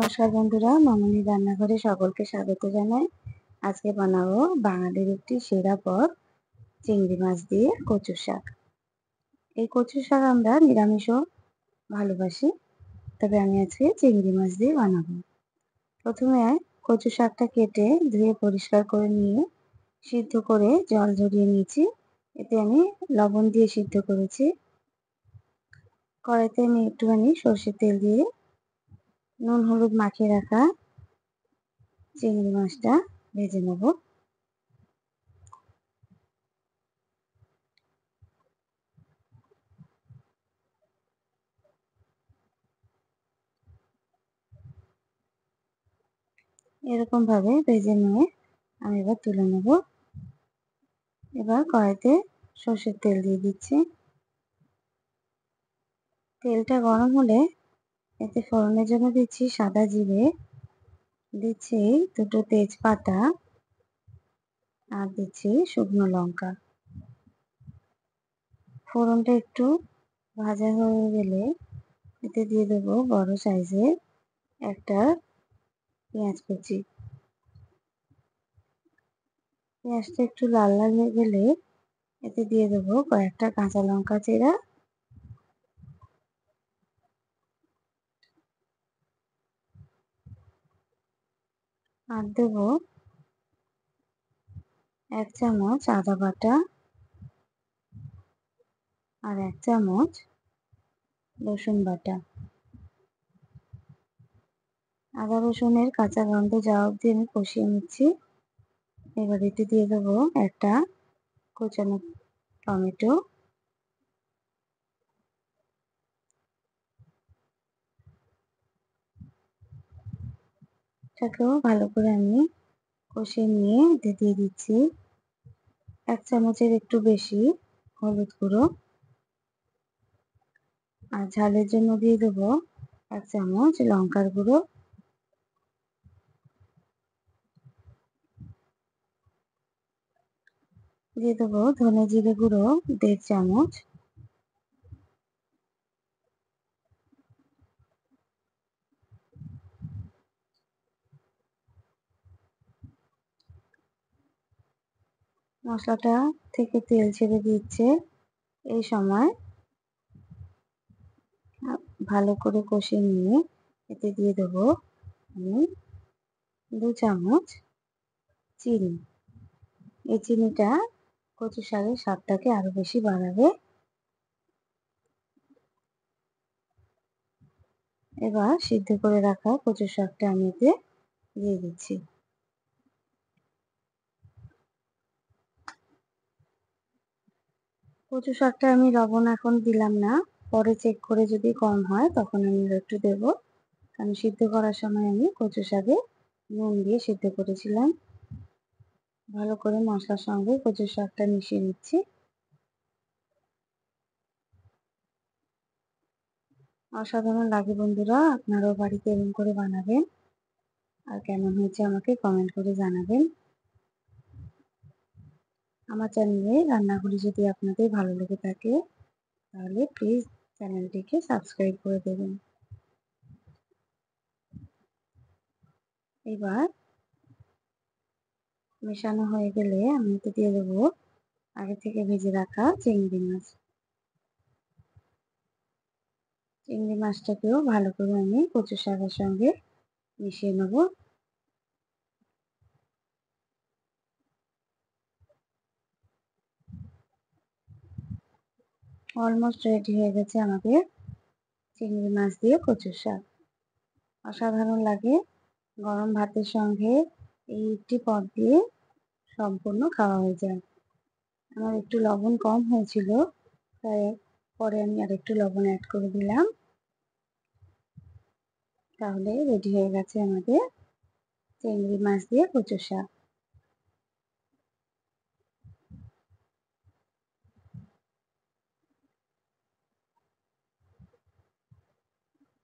নমস্কার বন্ধুরা, মামুনি রান্নাঘরে সকলকে স্বাগত জানাই। আজকে বানাবো বাঙালির একটি সেরা পদ, চিংড়ি মাছ দিয়ে কচু শাক। এই কচু শাক আমরা নিরামিষও ভালোবাসি, তবে আমি আজকে চিংড়ি মাছ দিয়ে বানাবো। প্রথমে কচু শাকটা কেটে ধুয়ে পরিষ্কার করে নিয়ে সিদ্ধ করে জল ঝরিয়ে নিয়েছি। এতে আমি লবণ দিয়ে সিদ্ধ করেছি। কড়াইতে আমি একটুখানি সর্ষের তেল দিয়ে নুন হলুদ মাখিয়ে রাখা চিংড়ি মাছটা ভেজে নেব। এরকম ভাবে ভেজে নিয়ে আমি এবার তুলে নেব। এবার কড়াইতে সর্ষের তেল দিয়ে দিচ্ছি। তেলটা গরম হলে এতে ফোড়নের জন্য দিচ্ছি সাদা জিরে, দিচ্ছি দুটো তেজপাতা আর দিচ্ছি শুকনো লঙ্কা। ফোড়নটা একটু ভাজা হয়ে গেলে এতে দিয়ে দেবো বড় সাইজের একটা পেঁয়াজ কুচি। পেঁয়াজটা একটু লাল লাল হয়ে গেলে এতে দিয়ে দেবো কয়েকটা কাঁচা লঙ্কা চেরা, আর দেবো 1 চামচ আদা বাটা আর 1 চামচ রসুন বাটা। আদা রসুনের কাঁচা গন্ধ যাওয়া অবধি আমি কষিয়ে নিচ্ছি। এবার এতে দিয়ে দেবো একটা কোচানো টমেটো, এটাকেও ভালো করে আমি কষিয়ে নিয়ে এতে দিয়ে দিচ্ছি 1 চামচের একটু বেশি হলুদ গুঁড়ো, আর ঝালের জন্য দিয়ে দেবো 1 চামচ লঙ্কার গুঁড়ো, দিয়ে দেবো ধনে জিরে গুঁড়ো 1.5 চামচ, মশলাটা থেকে তেল ছেড়ে দিচ্ছে। এই সময় ভালো করে কষিয়ে নিয়ে এতে দিয়ে দেবো আমি 2 চামচ চিনি। এই চিনিটা কচু শাকের স্বাদটাকে আরো বেশি বাড়াবে। এবার সিদ্ধ করে রাখা কচু শাকটা আমি এতে দিয়ে দিচ্ছি। কচু শাকটা আমি লবণ এখন দিলাম না, পরে চেক করে যদি কম হয় তখন আমি একটু দেবো, কারণ সিদ্ধ করার সময় আমি কচু শাকে নুন দিয়ে সিদ্ধ করেছিলাম। ভালো করে মশলার সঙ্গে কচু শাকটা মিশিয়ে নিচ্ছি। অসাধারণ লাগে বন্ধুরা, আপনারাও বাড়িতে এরকম করে বানাবেন, আর কেমন হয়েছে আমাকে কমেন্ট করে জানাবেন। আমার চ্যানেলে রান্নাগুলি যদি আপনাদের ভালো লেগে থাকে তাহলে প্লিজ চ্যানেলটিকে সাবস্ক্রাইব করে দেবেন। এবার মেশানো হয়ে গেলে আমি এতে দিয়ে দেবো আগে থেকে ভেজে রাখা চিংড়ি মাছ। চিংড়ি মাছটাকেও ভালো করে আমি কচু শাকের সঙ্গে মিশিয়ে নেব। অলমোস্ট রেডি হয়ে গেছে আমাদের চিংড়ি মাছ দিয়ে কচু শাক। অসাধারণ লাগে, গরম ভাতের সঙ্গে এই একটি পদ দিয়ে সম্পূর্ণ খাওয়া হয়ে যায়। আমার একটু লবণ কম হয়েছিল, তাই পরে আমি আরেকটু লবণ অ্যাড করে দিলাম। তাহলে রেডি হয়ে গেছে আমাদের চিংড়ি মাছ দিয়ে কচু শাক।